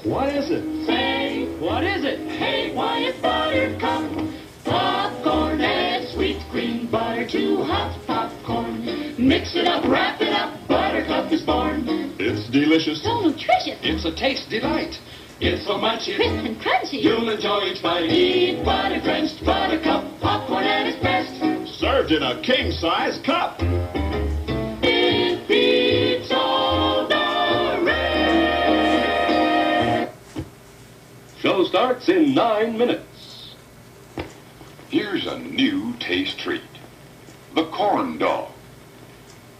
What is it? Say, what is it? Hey, why it's Buttercup. Popcorn and sweet cream butter, too hot popcorn. Mix it up, wrap it up, Buttercup is born. It's delicious. So nutritious. It's a taste delight. It's so much Crisp and crunchy. You'll enjoy each bite. Eat butter-drenched Buttercup popcorn at its best. Served in a king-size cup. It beats all the rest. Show starts in 9 minutes. Here's a new taste treat. The corn dog.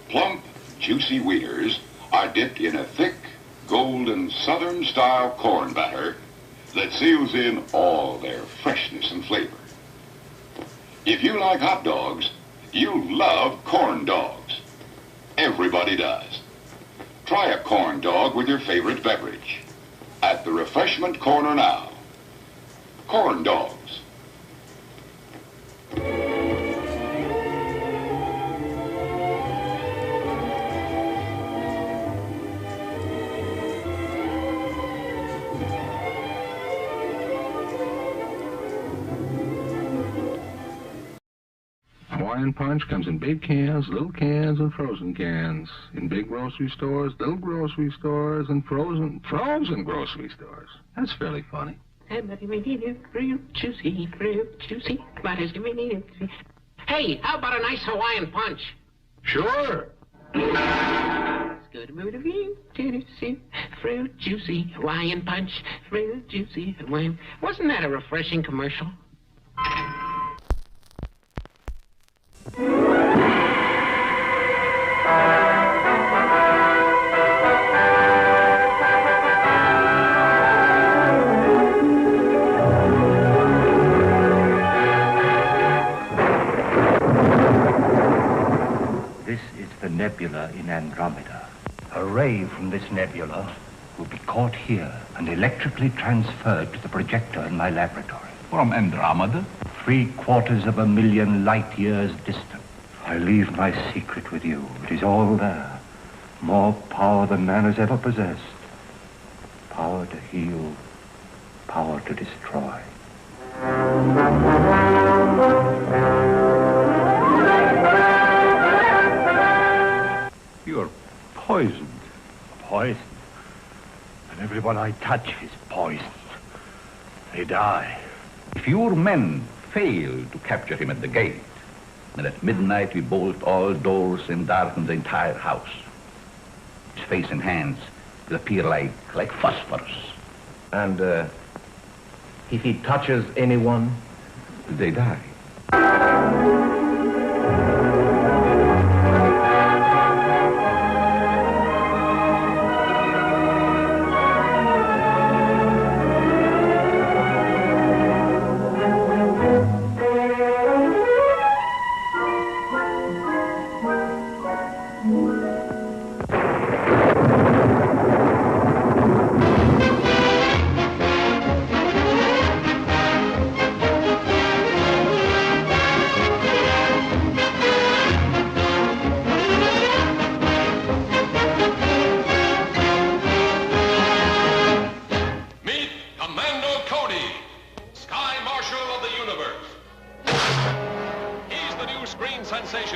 Plump, juicy wieners are dipped in a thick, golden Southern-style corn batter that seals in all their freshness and flavor. If you like hot dogs, you'll love corn dogs. Everybody does. Try a corn dog with your favorite beverage. At the refreshment corner now. Corn dogs. Hawaiian Punch comes in big cans, little cans, and frozen cans. In big grocery stores, little grocery stores, and frozen grocery stores. That's fairly funny. Fruit juicy, but it's Hey, how about a nice Hawaiian Punch? Sure. Fruit juicy, Hawaiian Punch, fruit juicy, Hawaiian. Wasn't that a refreshing commercial? This is the nebula in Andromeda. A ray from this nebula will be caught here and electrically transferred to the projector in my laboratory. From Andromeda? 750,000 light years distant. I leave my secret with you. It is all there. More power than man has ever possessed. Power to heal, power to destroy. You're poisoned. Poisoned? And everyone I touch is poisoned. They die. If your men fail to capture him at the gate, then at midnight we bolt all doors and darken the entire house. His face and hands will appear like phosphorus. And if he touches anyone, they die.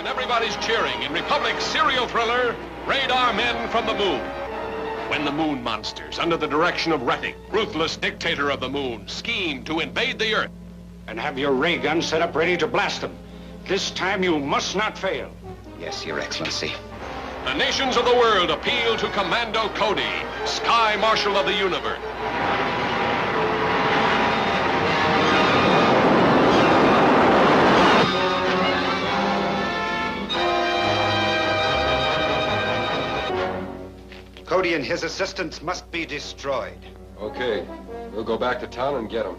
Everybody's cheering in Republic's serial thriller, Radar Men from the Moon. When the moon monsters, under the direction of Rettig, ruthless dictator of the moon, scheme to invade the Earth. And have your ray gun set up ready to blast them. This time you must not fail. Yes, Your Excellency. The nations of the world appeal to Commando Cody, Sky Marshal of the Universe. Cody and his assistants must be destroyed. Okay. We'll go back to town and get them.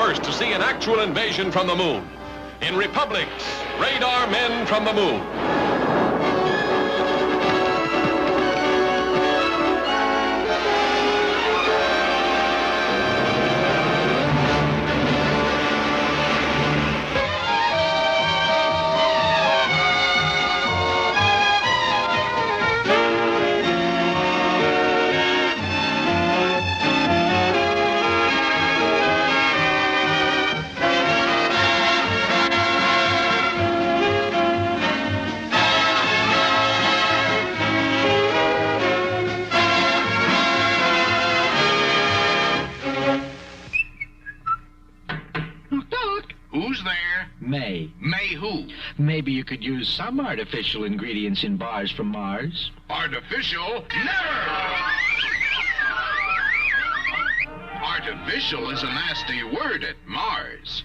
first to see an actual invasion from the moon. In Republic's Radar Men from the Moon. Who's there? May. May who? Maybe you could use some artificial ingredients in bars from Mars. Artificial? Never! Artificial is a nasty word at Mars.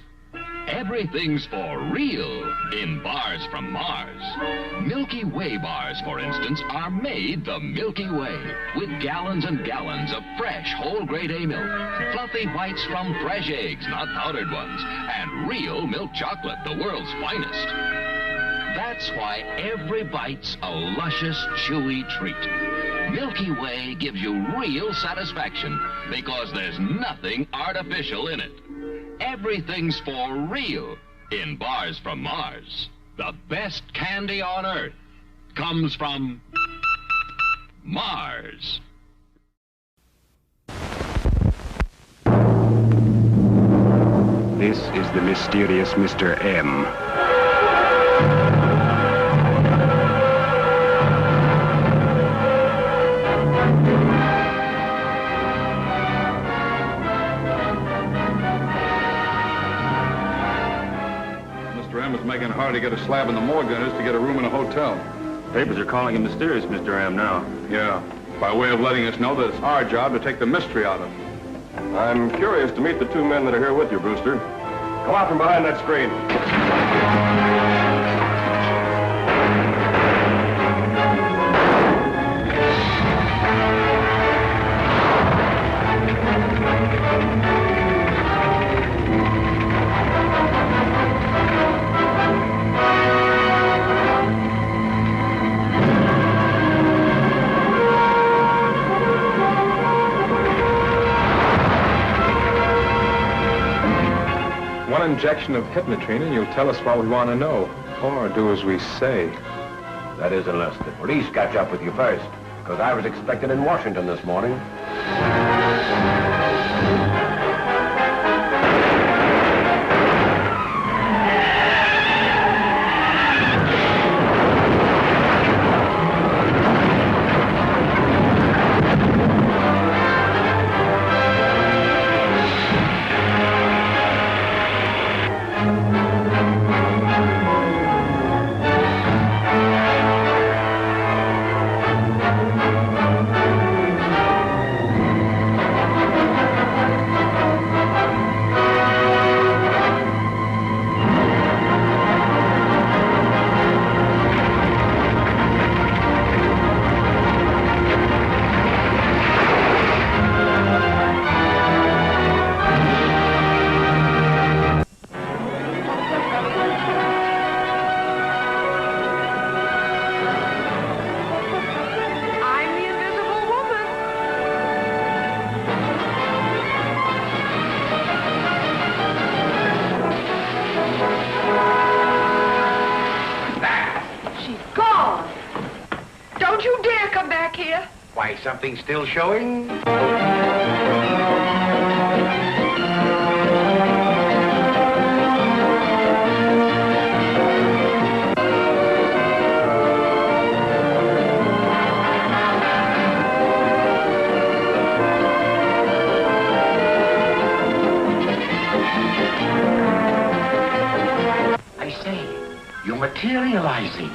Everything's for real in bars from Mars. Milky Way bars, for instance, are made the Milky Way with gallons and gallons of fresh whole grade A milk, fluffy whites from fresh eggs, not powdered ones, and real milk chocolate, the world's finest. That's why every bite's a luscious, chewy treat. Milky Way gives you real satisfaction because there's nothing artificial in it. Everything's for real in bars from Mars. The best candy on Earth comes from Mars. This is the mysterious Mr. M. Is making it hard to get a slab in the morgue than it is to get a room in a hotel. Papers are calling him mysterious, Mr. M, now. Yeah, by way of letting us know that it's our job to take the mystery out of him. I'm curious to meet the two men that are here with you, Brewster. Come out from behind that screen. One injection of hypnotrine and you'll tell us what we want to know. Or do as we say. That is, unless the police catch up with you first. Because I was expected in Washington this morning. Why, something's still showing? I say, you're materializing.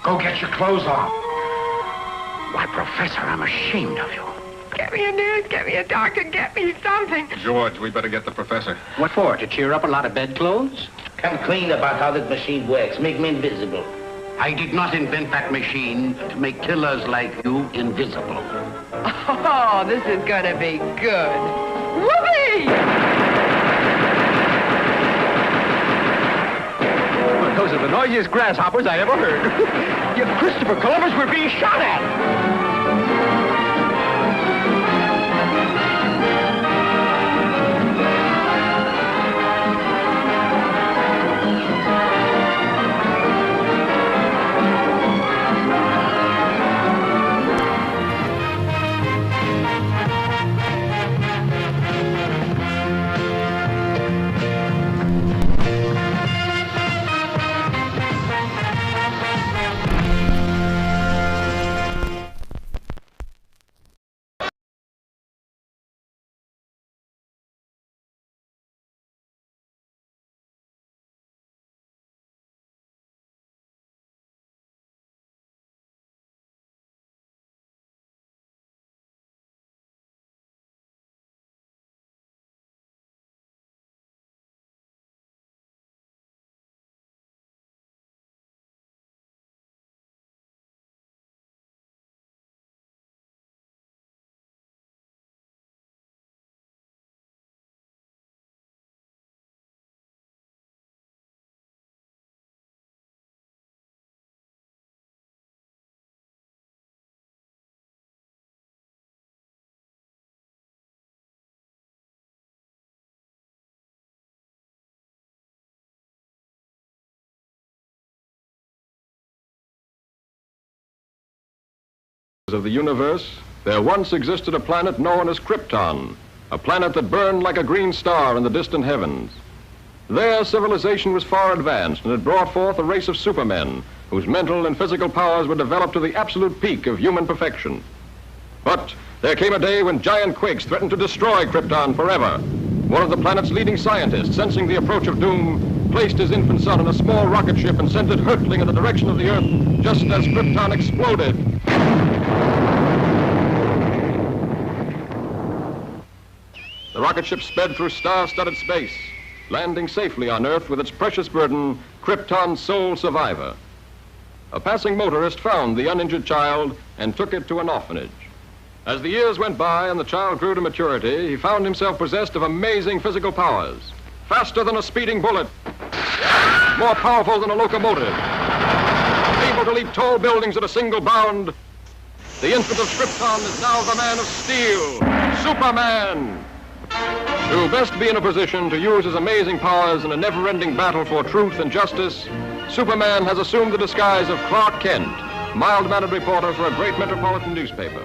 Go get your clothes on. Why, Professor, I'm ashamed of you. Get me a nurse, get me a doctor, get me something. George, we better get the professor. What for? To cheer up a lot of bedclothes? Come clean about how that machine works. Make me invisible. I did not invent that machine to make killers like you invisible. Oh, this is gonna be good. Whoopee! Those are the noisiest grasshoppers I ever heard. Christopher Columbus, we're being shot at! Of the universe, there once existed a planet known as Krypton, a planet that burned like a green star in the distant heavens. There, civilization was far advanced and had brought forth a race of supermen whose mental and physical powers were developed to the absolute peak of human perfection. But there came a day when giant quakes threatened to destroy Krypton forever. One of the planet's leading scientists, sensing the approach of doom, placed his infant son in a small rocket ship and sent it hurtling in the direction of the Earth just as Krypton exploded. The rocket ship sped through star-studded space, landing safely on Earth with its precious burden, Krypton's sole survivor. A passing motorist found the uninjured child and took it to an orphanage. As the years went by and the child grew to maturity, he found himself possessed of amazing physical powers. Faster than a speeding bullet, more powerful than a locomotive, able to leap tall buildings at a single bound. The infant of Krypton is now the man of steel, Superman. To best be in a position to use his amazing powers in a never-ending battle for truth and justice, Superman has assumed the disguise of Clark Kent, mild-mannered reporter for a great metropolitan newspaper.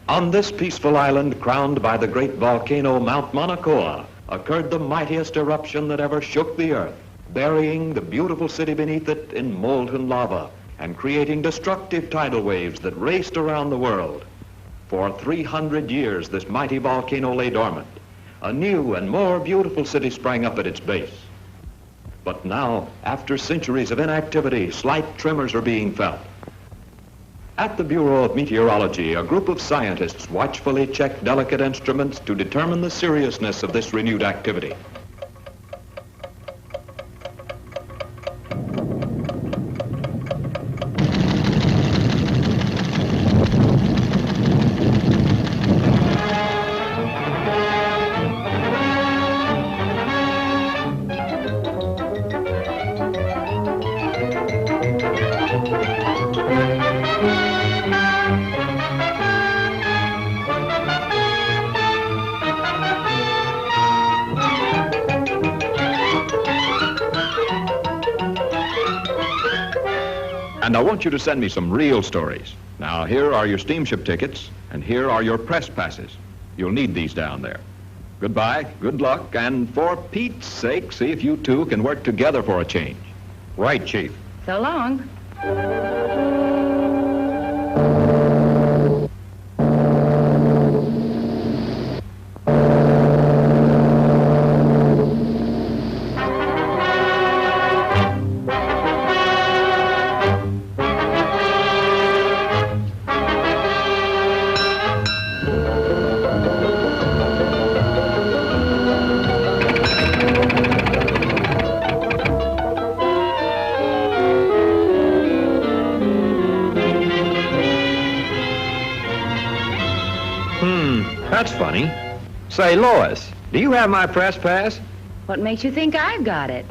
On this peaceful island crowned by the great volcano Mount Mauna Kea occurred the mightiest eruption that ever shook the earth, burying the beautiful city beneath it in molten lava and creating destructive tidal waves that raced around the world. For 300 years, this mighty volcano lay dormant. A new and more beautiful city sprang up at its base. But now, after centuries of inactivity, slight tremors are being felt. At the Bureau of Meteorology, a group of scientists watchfully check delicate instruments to determine the seriousness of this renewed activity. And I want you to send me some real stories. Now, here are your steamship tickets, and here are your press passes. You'll need these down there. Goodbye, good luck, and for Pete's sake, see if you two can work together for a change. Right, Chief. So long. That's funny. Say, Lois, do you have my press pass? What makes you think I've got it?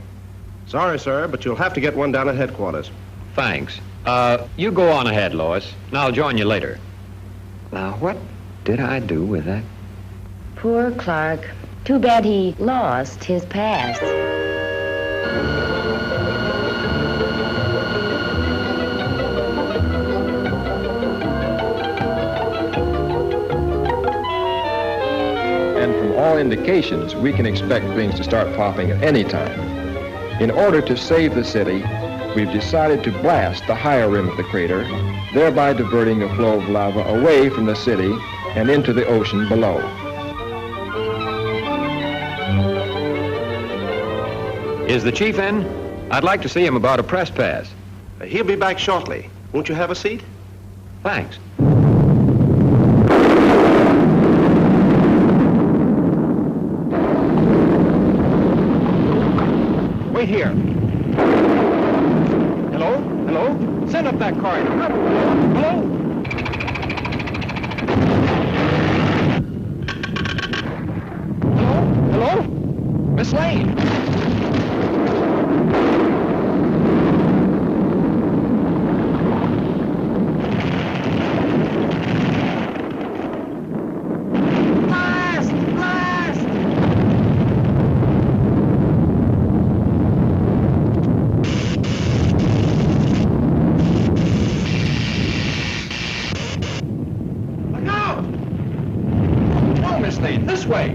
Sorry, sir, but you'll have to get one down at headquarters. Thanks. You go on ahead, Lois, and I'll join you later. Now, what did I do with that? Poor Clark. Too bad he lost his past. And from all indications, we can expect things to start popping at any time. In order to save the city, we've decided to blast the higher rim of the crater, thereby diverting the flow of lava away from the city and into the ocean below. Is the chief in? I'd like to see him about a press pass. He'll be back shortly. Won't you have a seat? Thanks. Wait here. Hello? Hello? Send up that car. Hello? Hello? Miss Lane? This way.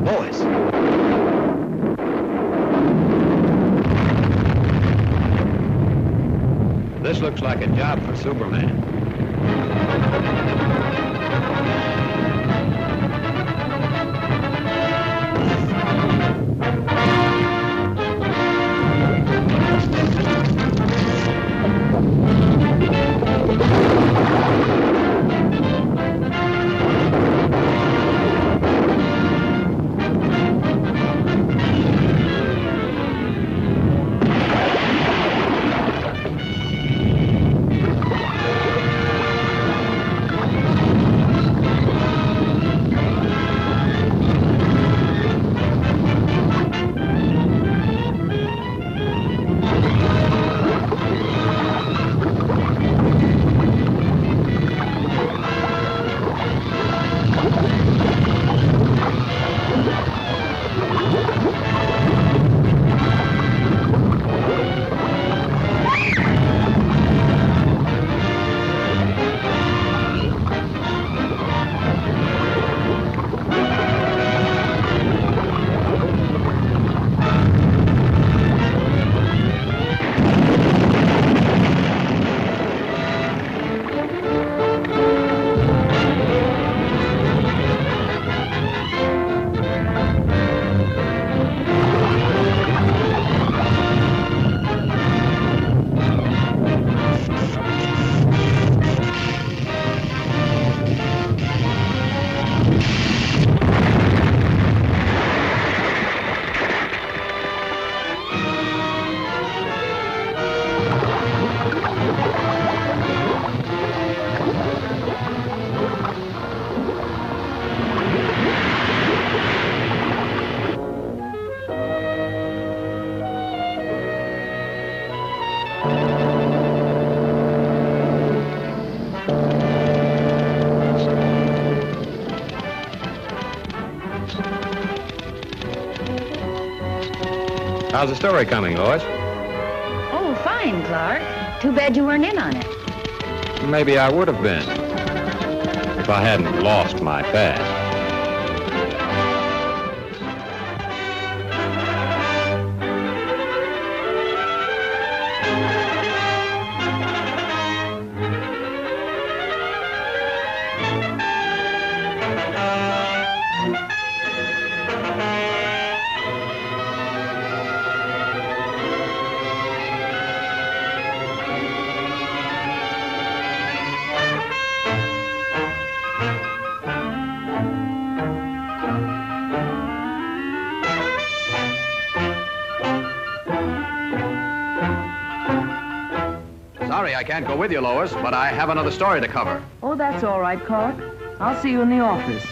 Lois. This looks like a job for Superman. How's the story coming, Lois? Oh, fine, Clark. Too bad you weren't in on it. Maybe I would have been if I hadn't lost my past. sorry I can't go with you, Lois, but I have another story to cover. Oh, that's all right, Clark. I'll see you in the office.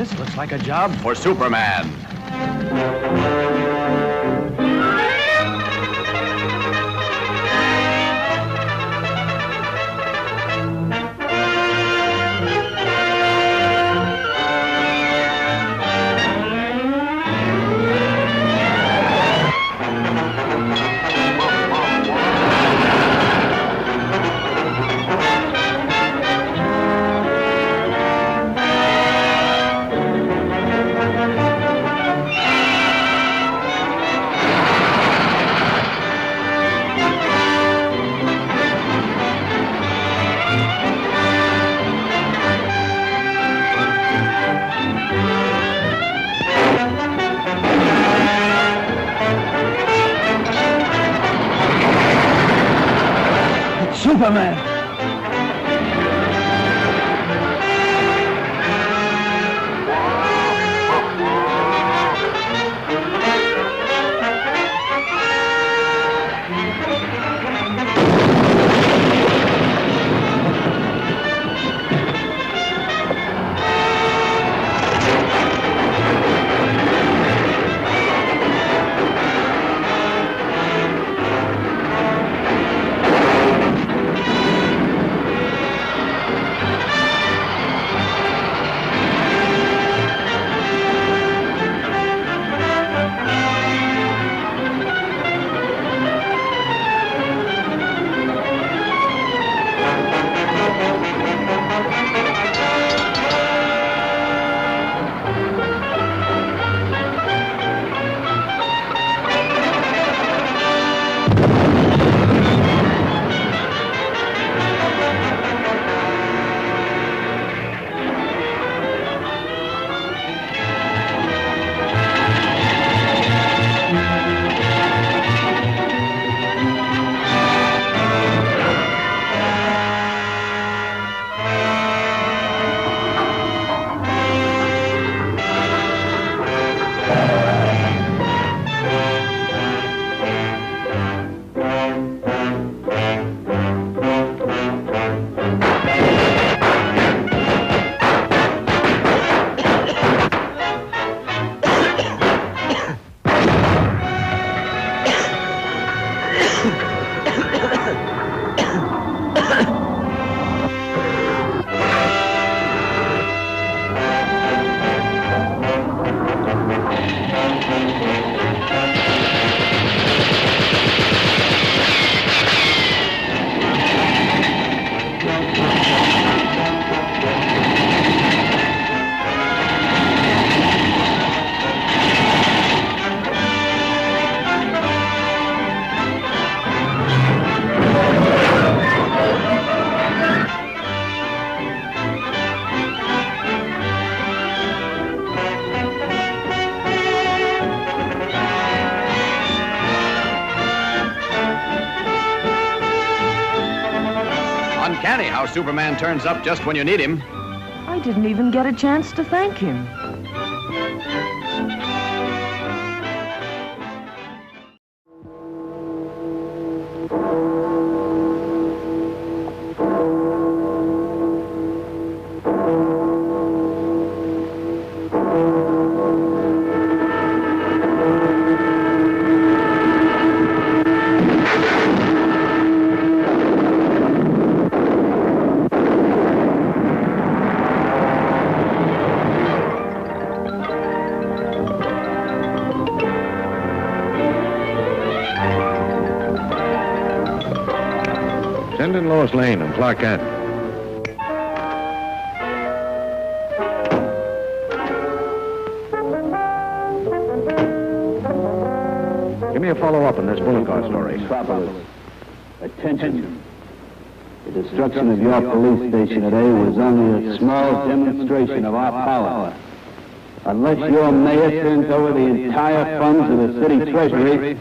This looks like a job for Superman. Superman! Uncanny how Superman turns up just when you need him. I didn't even get a chance to thank him. Send in Lois Lane and Clark Kent. Give me a follow-up on this bullet car story. Attention. The destruction of your police station today was only a small demonstration of our power. Unless your mayor turns over the entire funds of the city treasury,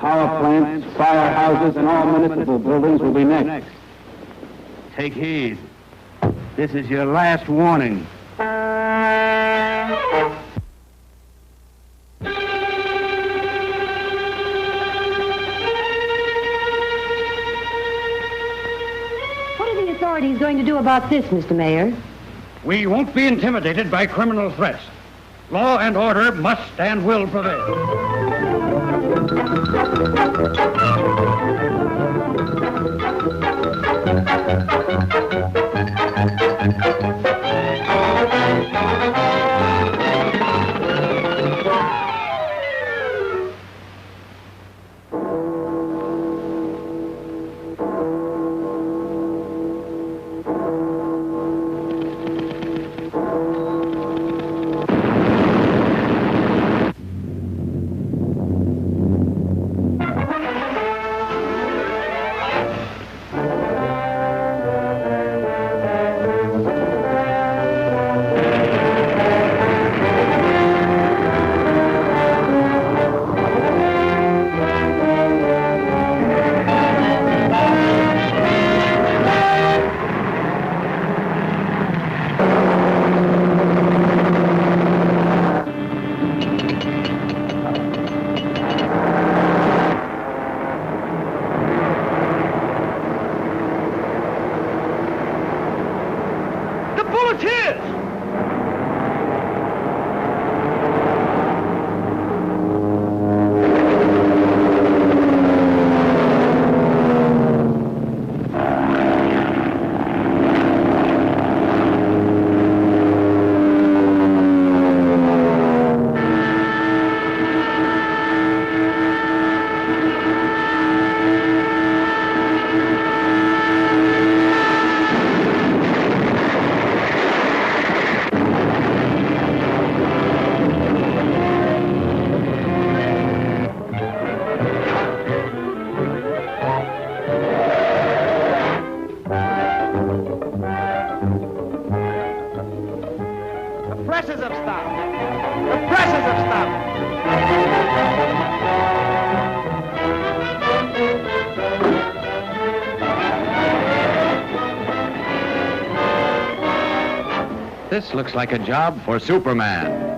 power plants, firehouses, and all municipal buildings will be next. Take heed. This is your last warning. What are the authorities going to do about this, Mr. Mayor? We won't be intimidated by criminal threats. Law and order must and will prevail. This looks like a job for Superman.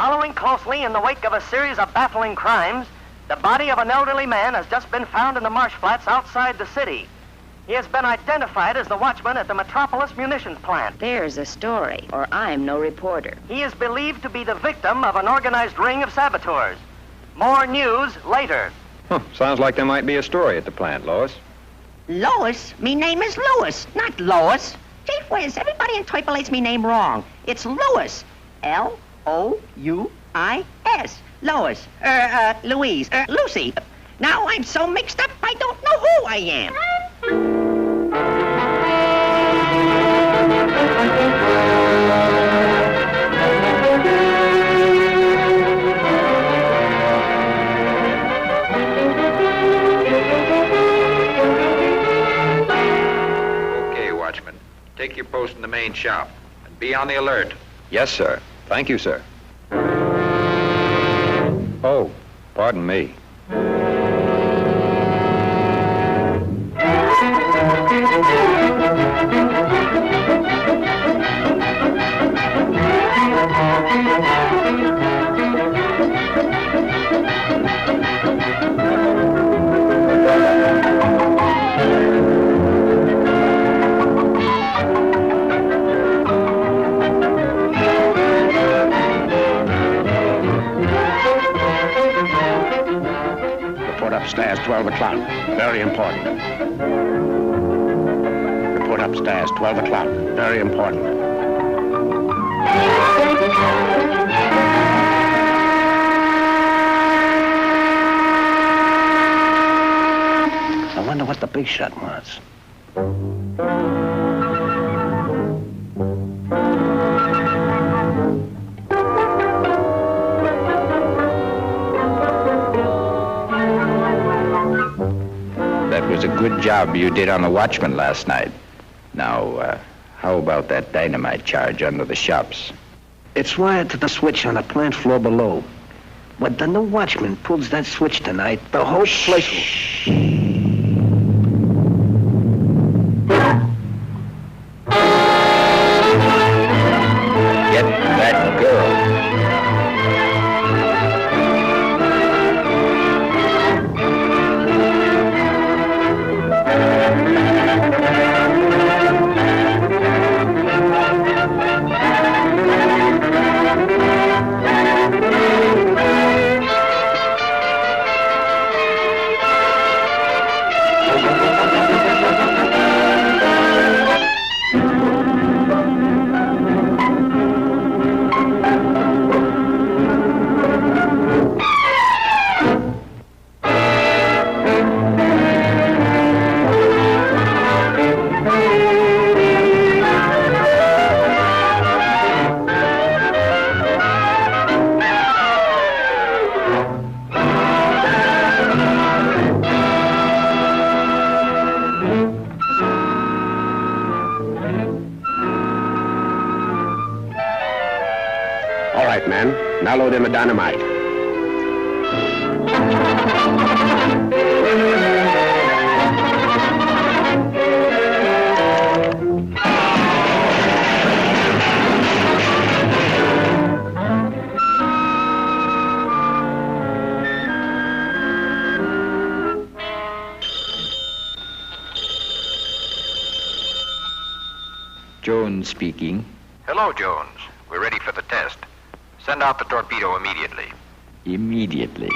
Following closely in the wake of a series of baffling crimes, the body of an elderly man has just been found in the marsh flats outside the city. He has been identified as the watchman at the Metropolis munitions plant. There's a story, or I'm no reporter. He is believed to be the victim of an organized ring of saboteurs. More news later. Sounds like there might be a story at the plant, Lois. Lois? Me name is Louis, not Lois. Gee whiz, everybody interpolates me name wrong. It's Louis. L-O-U-I-S. Lois. Louise. Lucy. Now I'm so mixed up, I don't know who I am. Okay, watchman. Take your post in the main shop and be on the alert. Yes, sir. Thank you, sir. Oh, pardon me. Upstairs, 12 o'clock. Very important. Report upstairs, 12 o'clock. Very important. I wonder what the big shot wants. That was a good job you did on the watchman last night. Now, how about that dynamite charge under the shops? It's wired to the switch on the plant floor below. When the new watchman pulls that switch tonight, the whole place will... Get that girl. All right, man. Now load in the dynamite. Jones speaking. Hello, Jones. We're ready for the test. Send out the torpedo immediately. Immediately.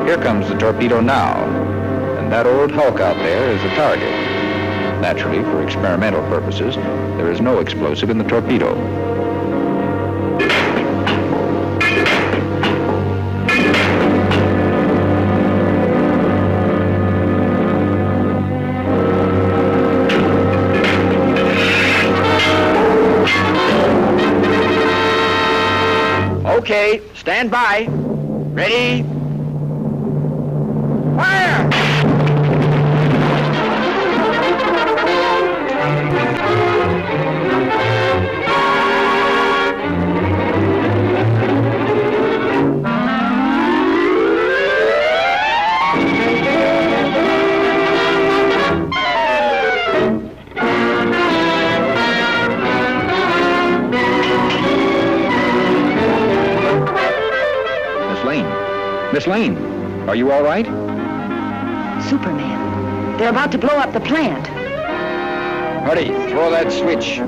Here comes the torpedo now. And that old hulk out there is the target. Naturally, for experimental purposes, there is no explosive in the torpedo. Okay, stand by. Ready? Fire! Miss Lane, are you all right? Superman. They're about to blow up the plant. Hurry, throw that switch.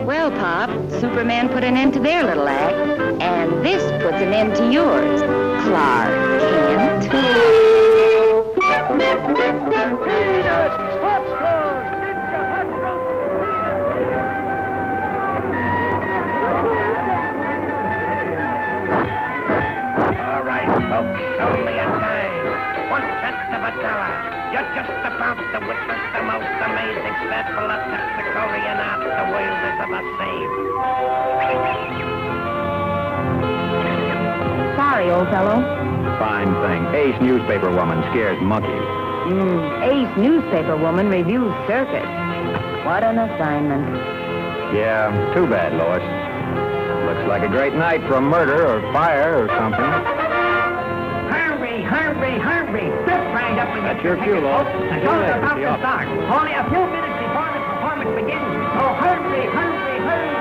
Well, Pop, Superman put an end to their little act, and this puts an end to yours, Clark Kent. All right, folks, only a dime. 1/10 of a dollar. You're just about to witness the most amazing sample of Toxicolian art the world has ever seen. Sorry, old fellow. Fine thing. Ace newspaper woman scares monkeys. Ace newspaper woman reviews circus. What an assignment. Yeah, too bad, Lois. Looks like a great night for a murder or fire or something. Hurry, hurry, hurry. Step right up with That's your cue, Lois. The show's about to start. Only a few minutes before the performance begins. So hurry, hurry, hurry.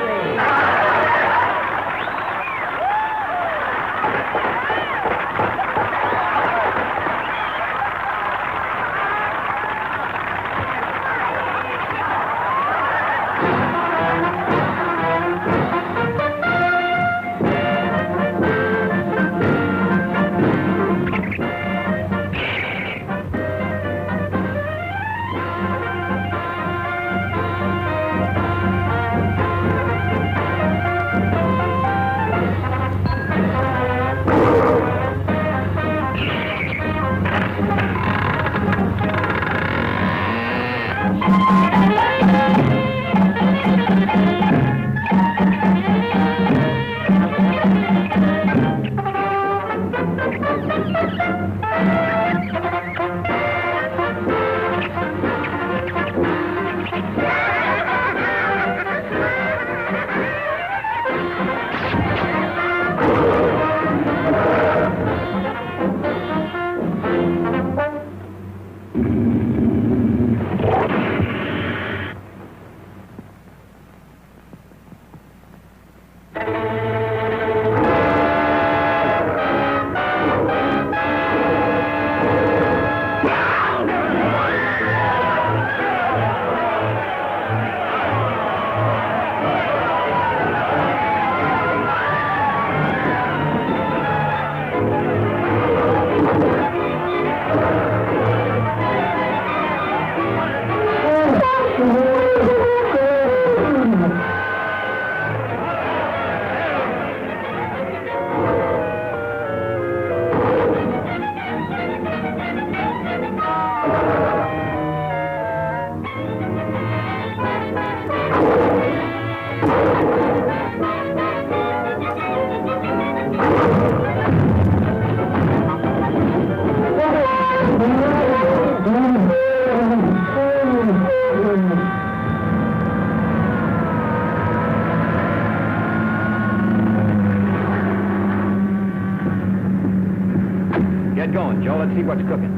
Get going, Joe. Let's see what's cooking.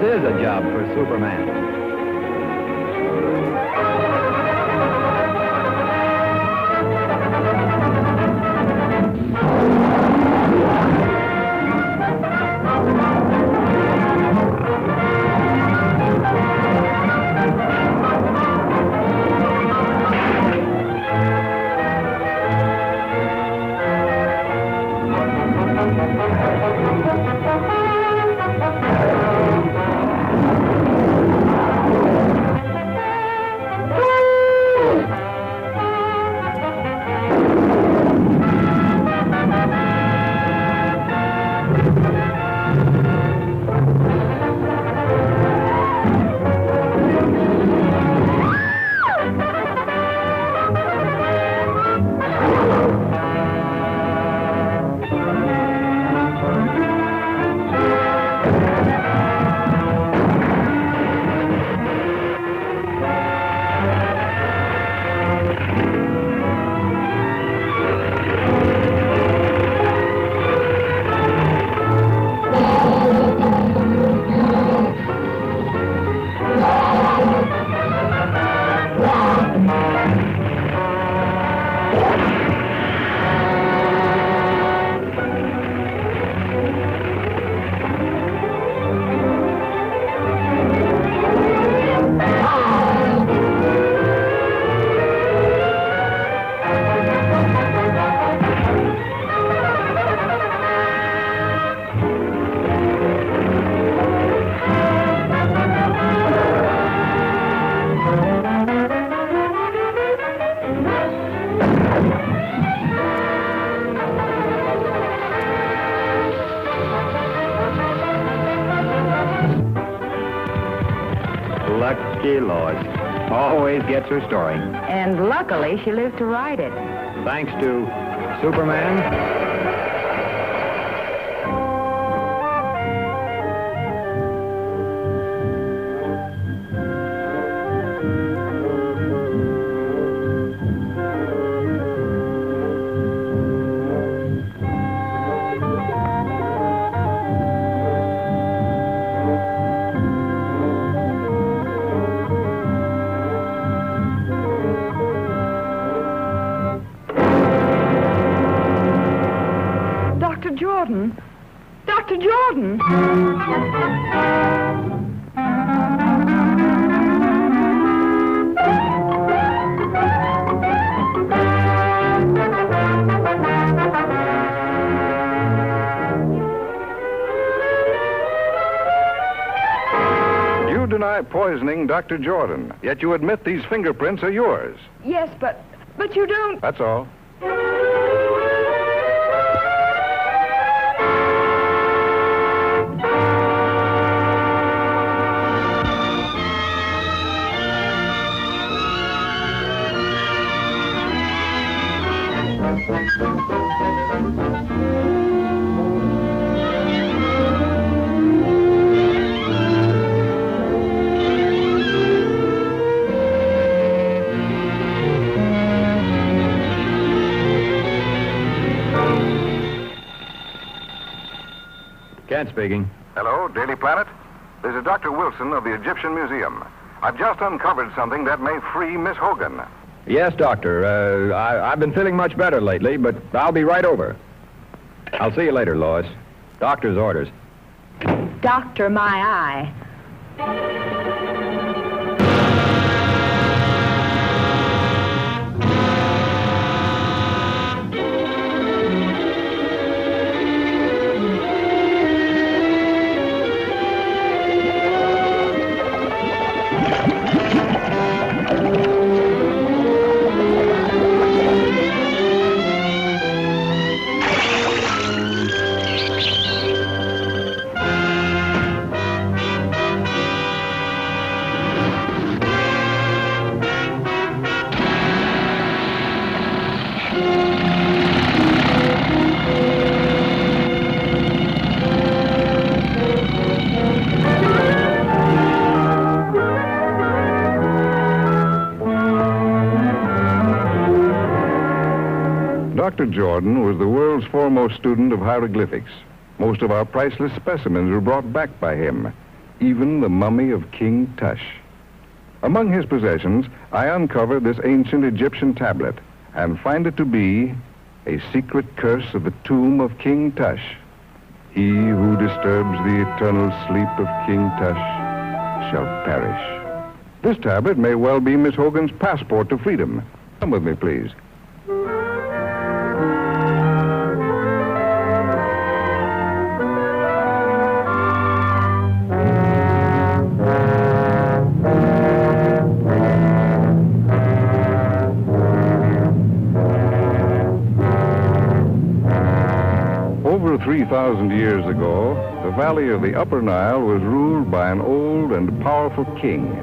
this is a job for Superman. Lucky Lois. Always gets her story. And luckily, she lived to write it. Thanks to Superman. Jordan. Dr. Jordan. You deny poisoning Dr. Jordan, yet you admit these fingerprints are yours. Yes, but you don't... That's all. Kent speaking. Hello, Daily Planet. This is Dr. Wilson of the Egyptian Museum. I've just uncovered something that may free Miss Hogan. Yes, Doctor. I've been feeling much better lately, but I'll be right over. I'll see you later, Lois. Doctor's orders. Doctor, my eye. Dr. Jordan was the world's foremost student of hieroglyphics. Most of our priceless specimens were brought back by him. even the mummy of King Tush. Among his possessions, I uncover this ancient Egyptian tablet and find it to be a secret curse of the tomb of King Tush. He who disturbs the eternal sleep of King Tush shall perish. This tablet may well be Miss Hogan's passport to freedom. Come with me, please. Over 3,000 years ago, the valley of the Upper Nile was ruled by an old and powerful king.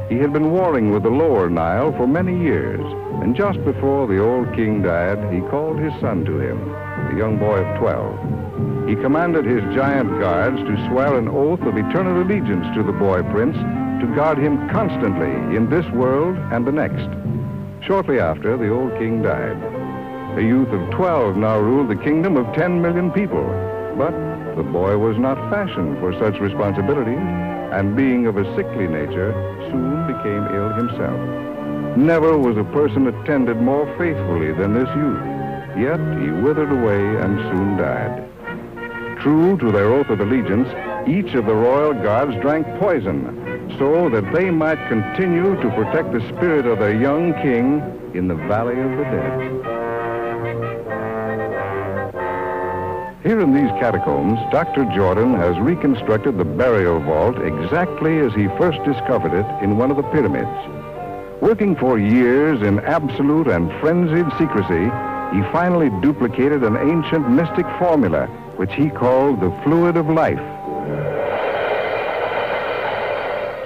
He had been warring with the Lower Nile for many years, and just before the old king died, he called his son to him, a young boy of 12. He commanded his giant guards to swear an oath of eternal allegiance to the boy prince, to guard him constantly in this world and the next. Shortly after, the old king died. A youth of 12 now ruled the kingdom of 10 million people. But the boy was not fashioned for such responsibilities, and being of a sickly nature, soon became ill himself. Never was a person attended more faithfully than this youth, yet he withered away and soon died. True to their oath of allegiance, each of the royal guards drank poison, so that they might continue to protect the spirit of their young king in the Valley of the Dead. Here in these catacombs, Dr. Jordan has reconstructed the burial vault exactly as he first discovered it in one of the pyramids. Working for years in absolute and frenzied secrecy, he finally duplicated an ancient mystic formula, which he called the fluid of life.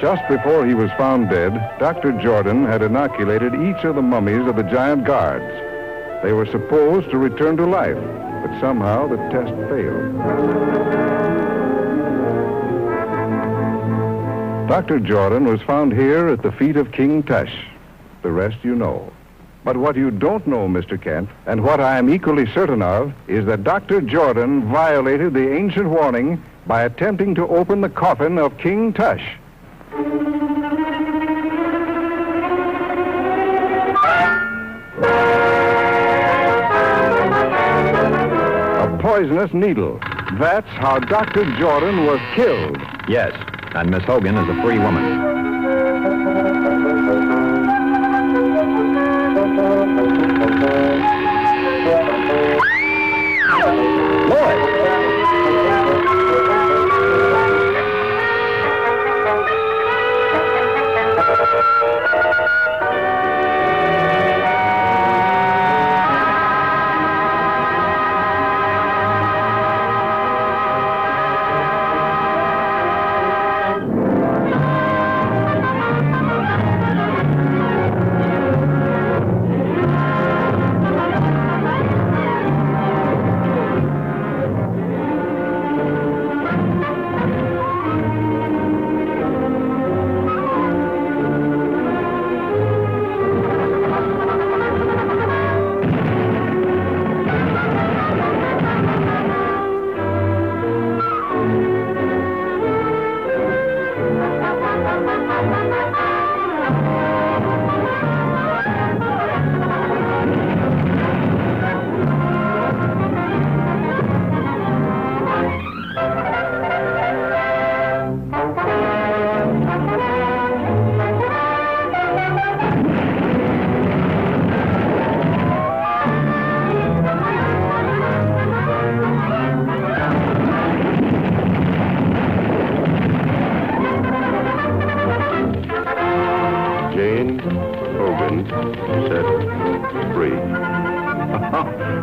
Just before he was found dead, Dr. Jordan had inoculated each of the mummies of the giant guards. They were supposed to return to life, but somehow the test failed. Dr. Jordan was found here at the feet of King Tush. The rest you know. But what you don't know, Mr. Kent, and what I am equally certain of, is that Dr. Jordan violated the ancient warning by attempting to open the coffin of King Tush. Poisonous needle. That's how Dr. Jordan was killed. Yes, and Miss Hogan is a free woman.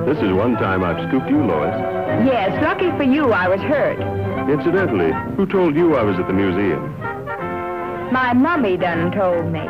This is one time I've scooped you, Lois. Yes, lucky for you, I was hurt. Incidentally, who told you I was at the museum? My mummy done told me.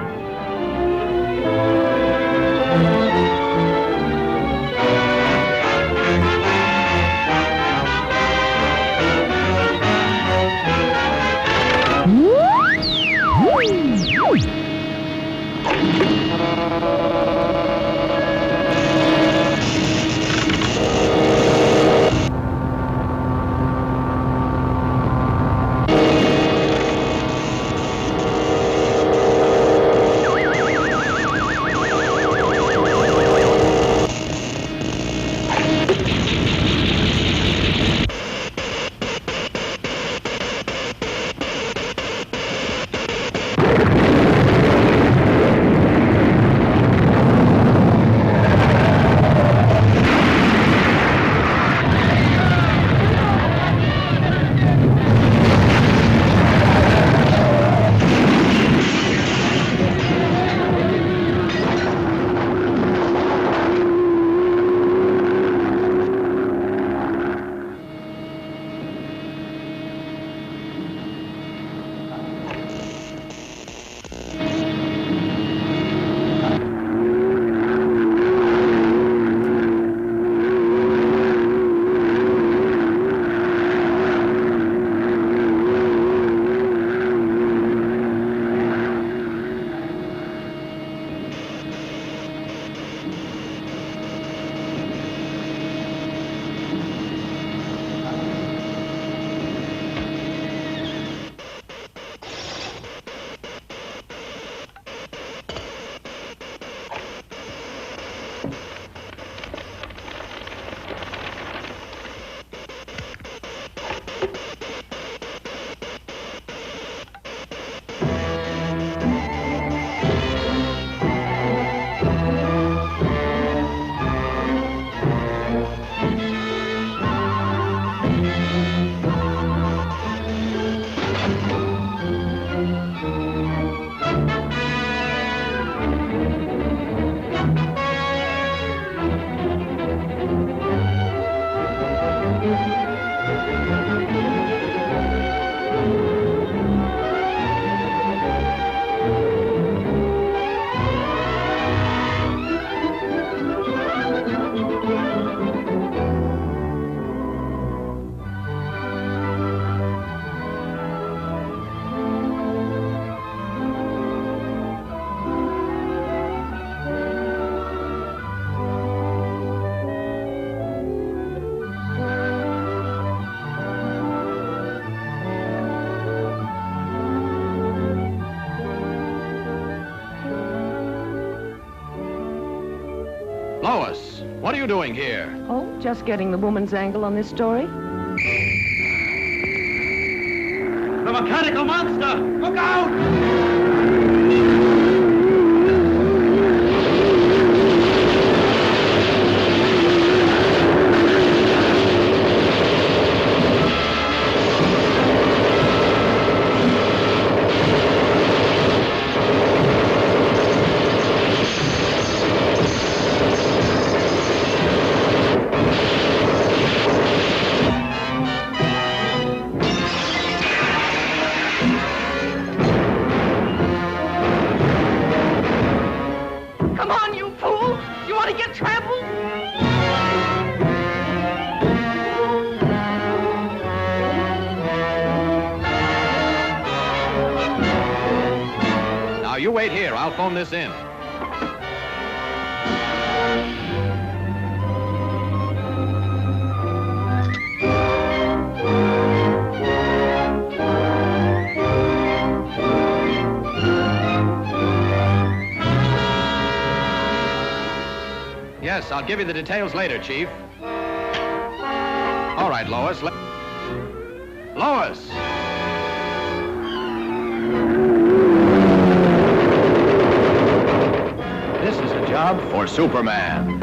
Lois, what are you doing here? Oh, just getting the woman's angle on this story. The mechanical monster! Look out! You wait here. I'll phone this in. Yes, I'll give you the details later, Chief. All right, Lois. Lois! Job for Superman.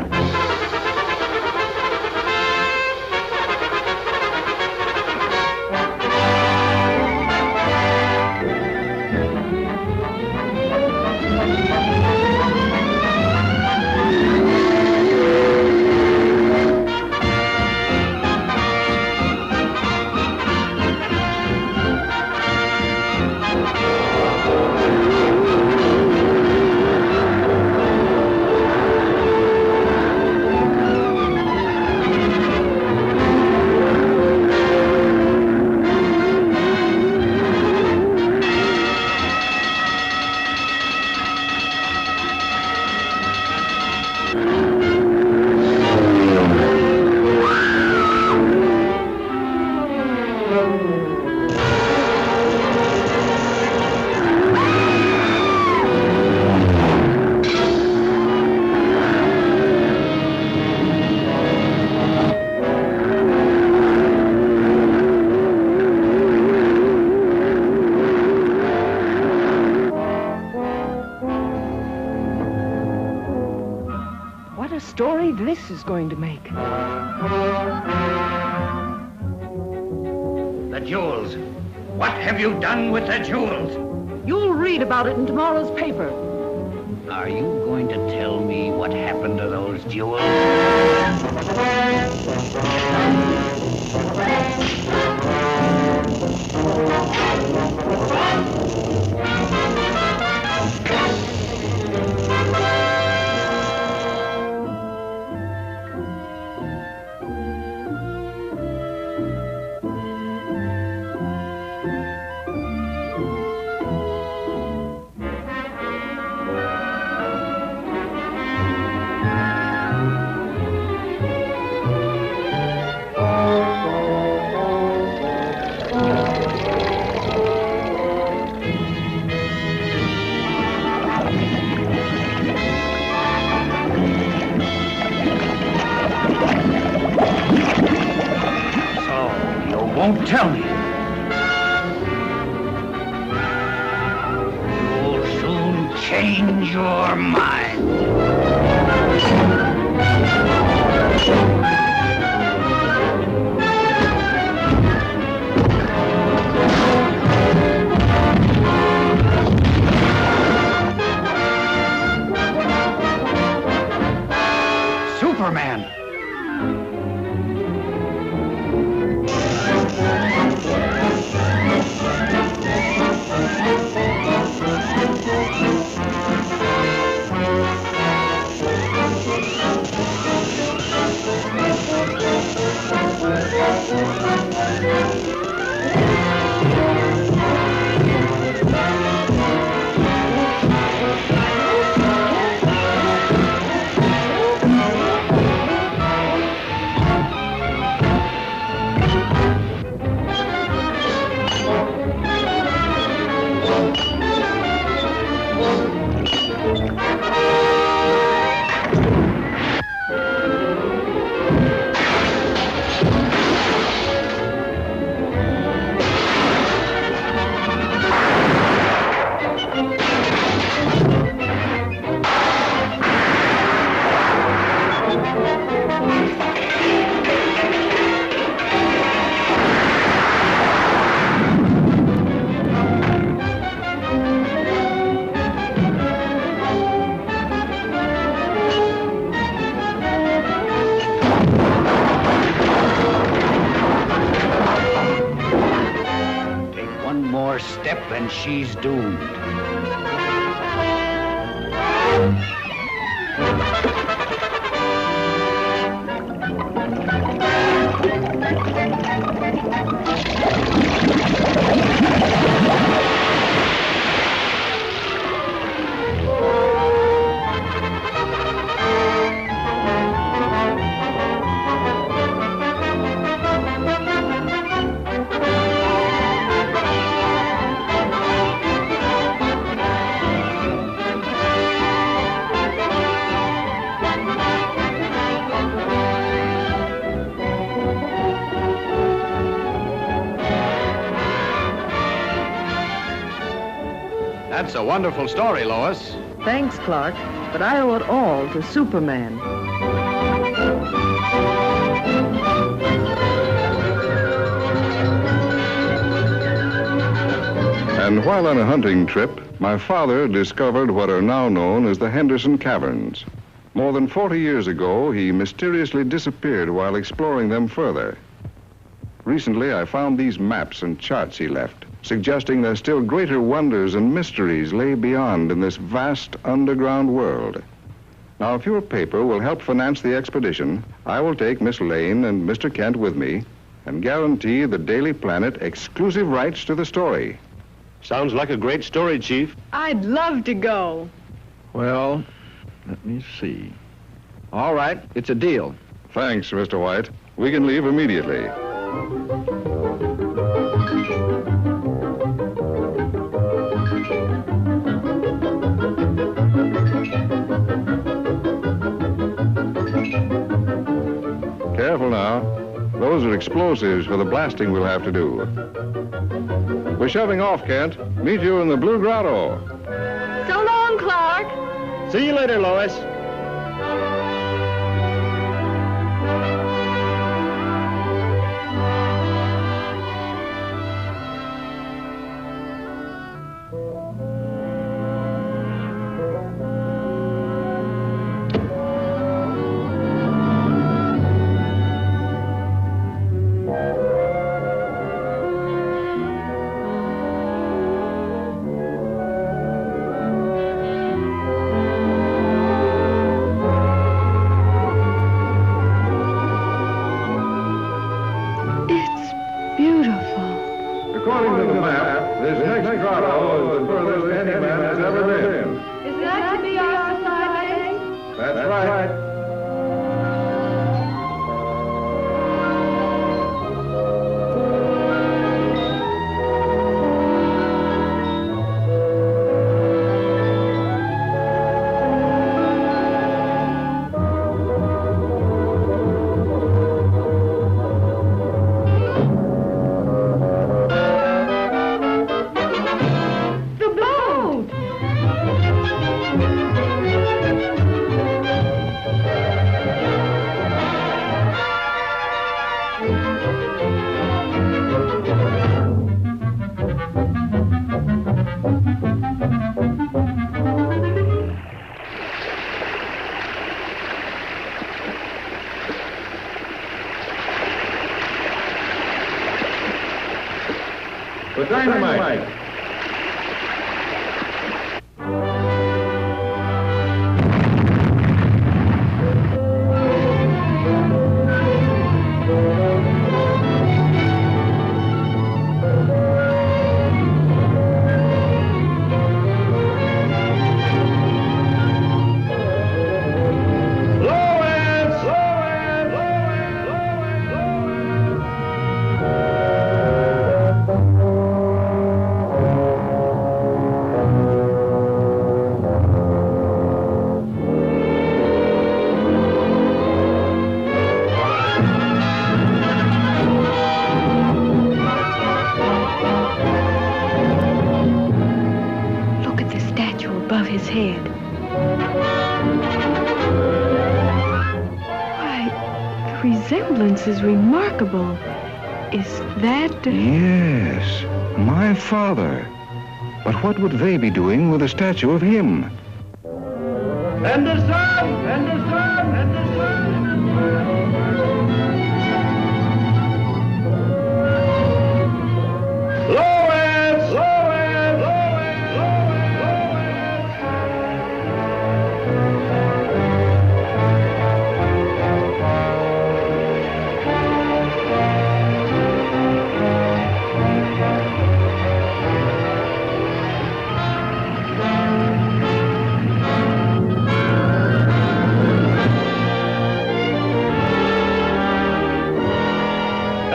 Story this is going to make. The jewels. What have you done with the jewels? You'll read about it in tomorrow's paper. Are you going to tell me what happened to those jewels? Don't tell me. You'll soon change your mind. Superman. Step and she's doomed. That's a wonderful story, Lois. Thanks, Clark, but I owe it all to Superman. And while on a hunting trip, my father discovered what are now known as the Henderson Caverns. More than 40 years ago, he mysteriously disappeared while exploring them further. Recently, I found these maps and charts he left, suggesting that still greater wonders and mysteries lay beyond in this vast underground world. Now, if your paper will help finance the expedition, I will take Miss Lane and Mr. Kent with me and guarantee the Daily Planet exclusive rights to the story. Sounds like a great story, Chief. I'd love to go. Well, let me see. All right, it's a deal. Thanks, Mr. White. We can leave immediately. Careful now. Those are explosives for the blasting we'll have to do. We're shoving off, Kent. Meet you in the Blue Grotto. So long, Clark. See you later, Lois. According to the map, this next grotto is the furthest any man has ever been. Is that to be our side? That's right. With dynamite. Above his head. Why, the resemblance is remarkable. Is that... Yes, my father. But what would they be doing with a statue of him? And the sun! And the sun! And the sun! Lois! Lois!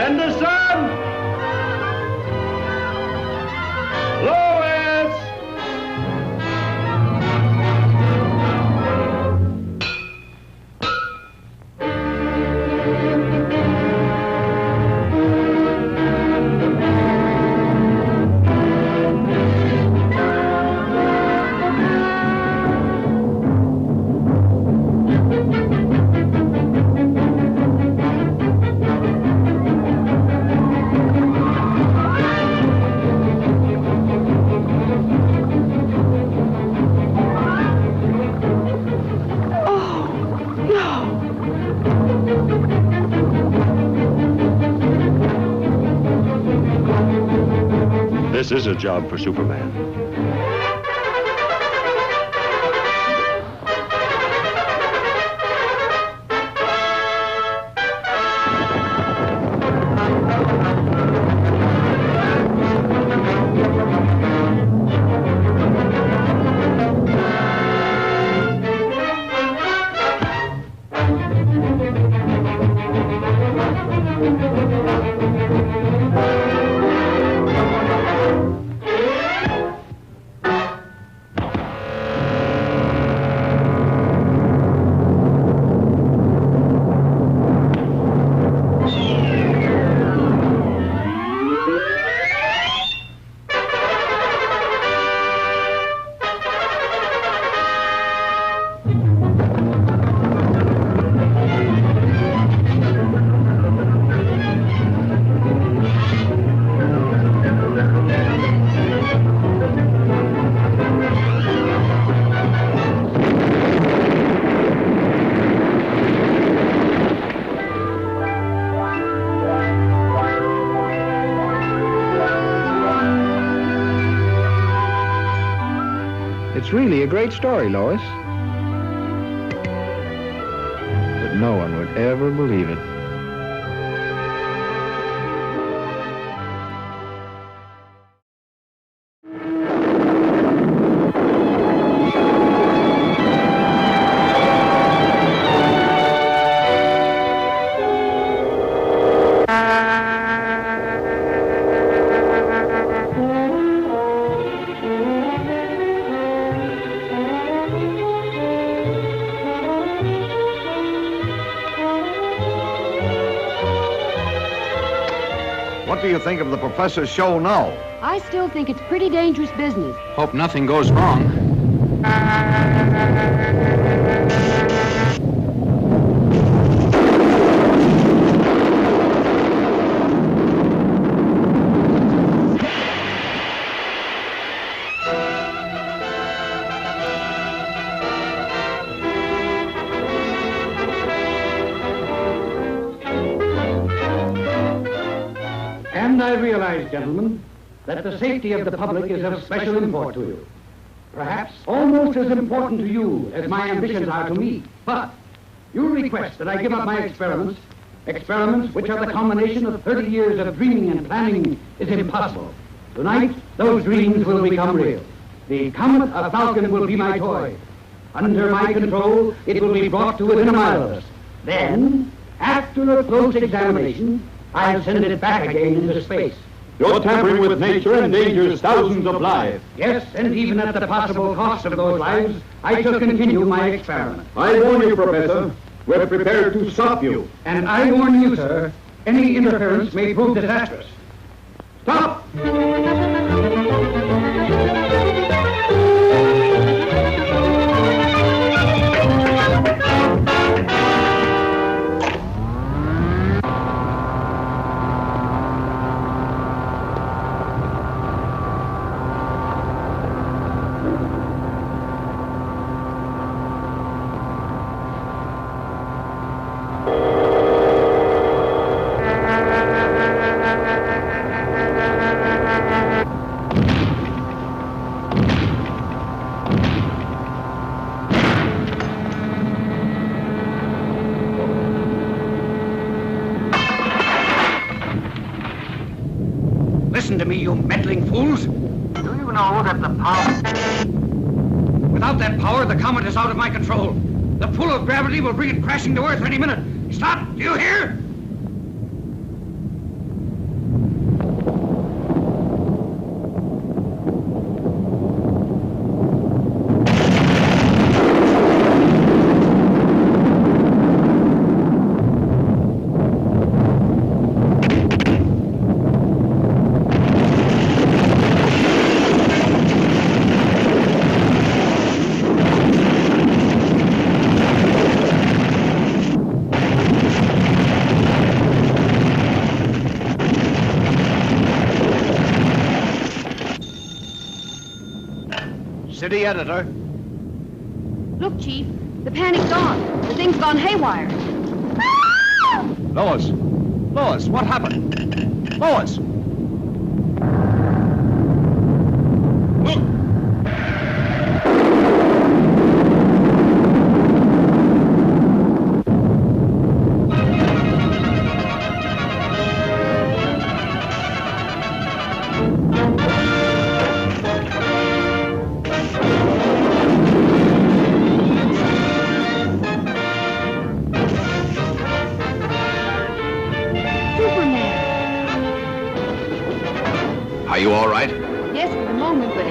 And the sun! Lois! This is a job for Superman. It's really a great story, Lois. But no one would ever believe it. What do you think of the professor's show now? I still think it's pretty dangerous business. Hope nothing goes wrong. And I realize, gentlemen, that the safety of the public is of special import to you. Perhaps almost as important to you as my ambitions are to me. But you request that I give up my experiments which are the combination of 30 years of dreaming and planning is impossible. Tonight, those dreams will become real. The comet of Falcon will be my toy. Under my control, it will be brought to within a mile of us. Then, after a close examination, I'll send it back again into space. You're tampering with nature and endangers thousands of lives. Yes, and even at the possible cost of those lives, I shall continue my experiment. I warn you, Professor. We're prepared to stop you. And I warn you, sir, any interference may prove disastrous. Stop! Listen to me, you meddling fools. Do you know that the power... Without that power, the comet is out of my control. The pull of gravity will bring it crashing to Earth any minute. Stop! Do you hear? City editor. Look, Chief, the panic's gone. The thing's gone haywire. Lois! Lois, what happened? Lois! Are you all right? Yes, for the moment, but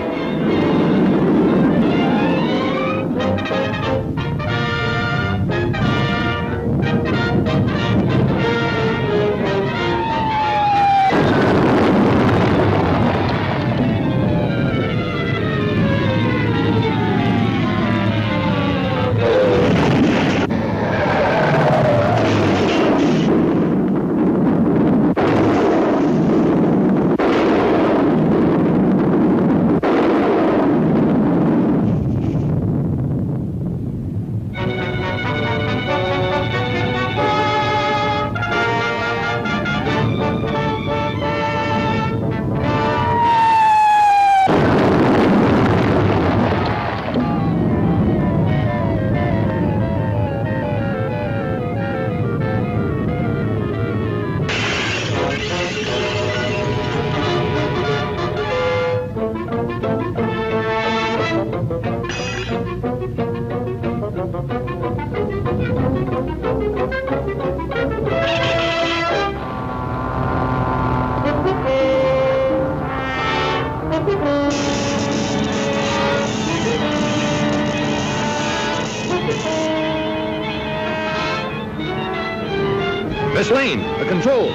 Miss Lane, the control.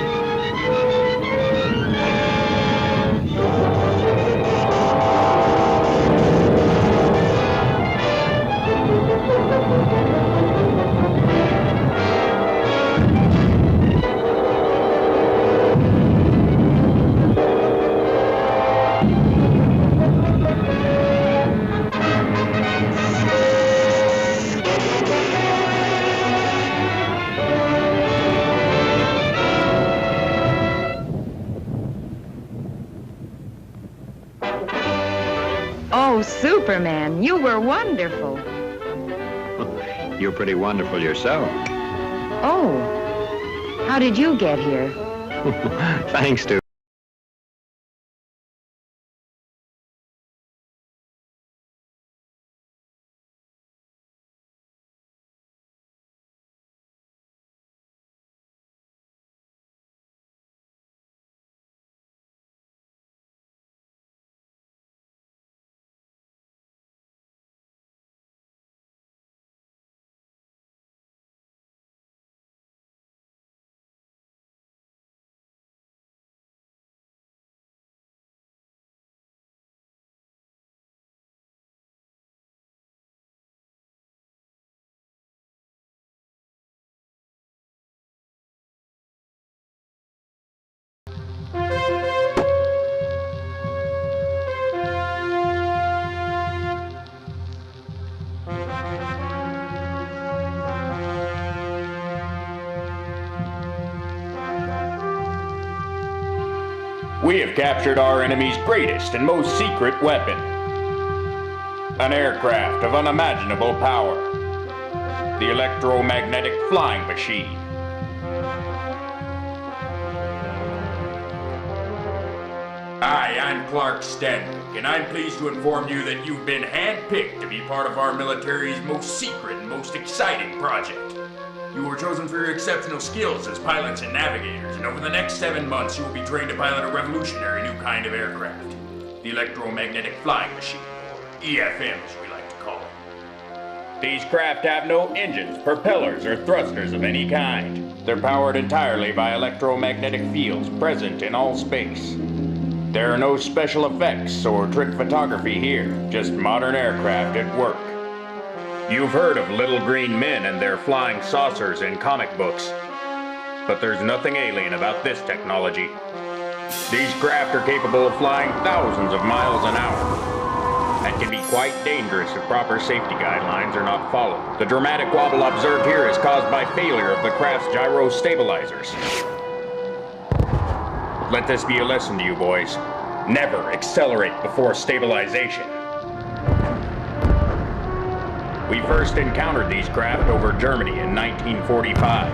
Oh, Superman, you were wonderful. You're pretty wonderful yourself. Oh, how did you get here? Thanks to... We have captured our enemy's greatest and most secret weapon. An aircraft of unimaginable power. The electromagnetic flying machine. Hi, I'm Clark Stanwick, and I'm pleased to inform you that you've been handpicked to be part of our military's most secret and most exciting project. You were chosen for your exceptional skills as pilots and navigators, and over the next 7 months you will be trained to pilot a revolutionary new kind of aircraft. The electromagnetic flying machine, or EFM as we like to call it. These craft have no engines, propellers, or thrusters of any kind. They're powered entirely by electromagnetic fields present in all space. There are no special effects or trick photography here, just modern aircraft at work. You've heard of little green men and their flying saucers in comic books. But there's nothing alien about this technology. These craft are capable of flying thousands of miles an hour, and can be quite dangerous if proper safety guidelines are not followed. The dramatic wobble observed here is caused by failure of the craft's gyro stabilizers. Let this be a lesson to you, boys. Never accelerate before stabilization. We first encountered these craft over Germany in 1945.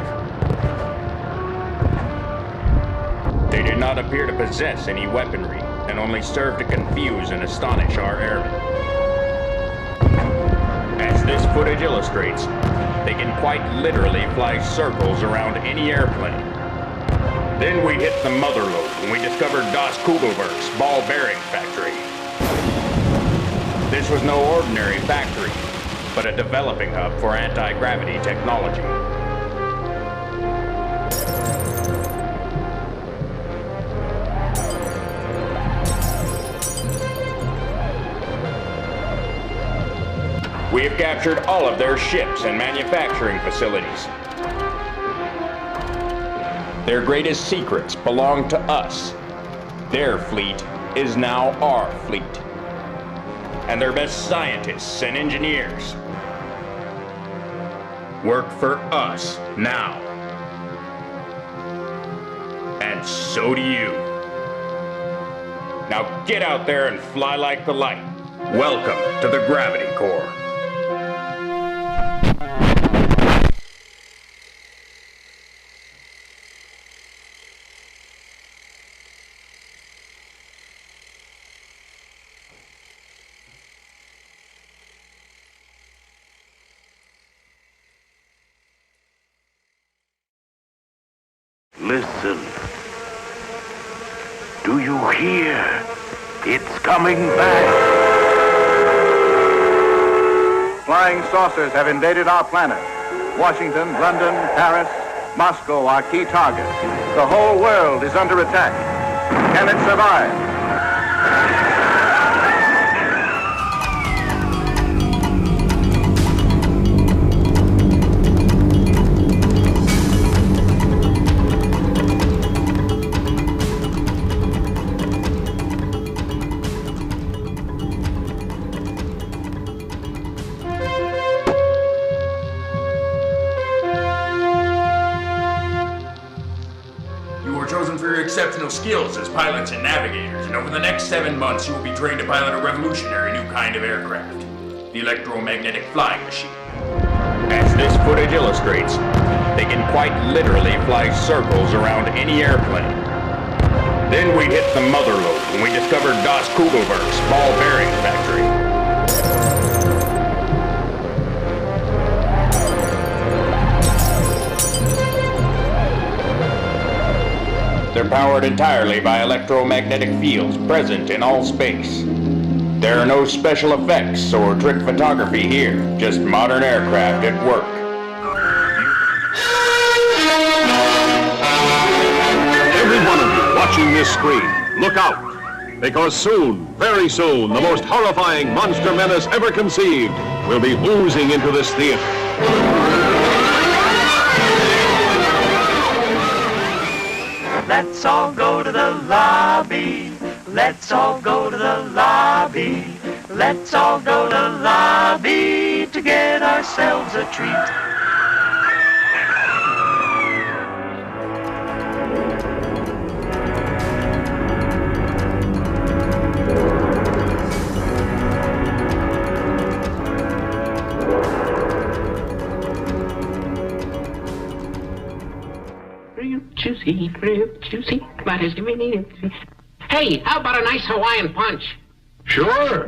They did not appear to possess any weaponry, and only served to confuse and astonish our airmen. As this footage illustrates, they can quite literally fly circles around any airplane. Then we hit the mother lode when we discovered Das Kugelwerk's ball bearing factory. This was no ordinary factory, but a developing hub for anti-gravity technology. We have captured all of their ships and manufacturing facilities. Their greatest secrets belong to us. Their fleet is now our fleet. And their best scientists and engineers work for us now. And so do you. Now get out there and fly like the light. Welcome to the Gravity Corps. Listen. Do you hear? It's coming back. Flying saucers have invaded our planet. Washington, London, Paris, Moscow are key targets. The whole world is under attack. Can it survive? Exceptional skills as pilots and navigators, and over the next 7 months you will be trained to pilot a revolutionary new kind of aircraft, the electromagnetic flying machine. As this footage illustrates, they can quite literally fly circles around any airplane. Then we hit the mother lode when we discovered Das Kugelberg's ball bearing factory. They're powered entirely by electromagnetic fields present in all space. There are no special effects or trick photography here, just modern aircraft at work. Every one of you watching this screen, look out! Because soon, very soon, the most horrifying monster menace ever conceived will be oozing into this theater. Let's all go to the lobby. Let's all go to the lobby. Let's all go to the lobby to get ourselves a treat. Real juicy, but it's convenient. Hey, how about a nice Hawaiian punch? Sure.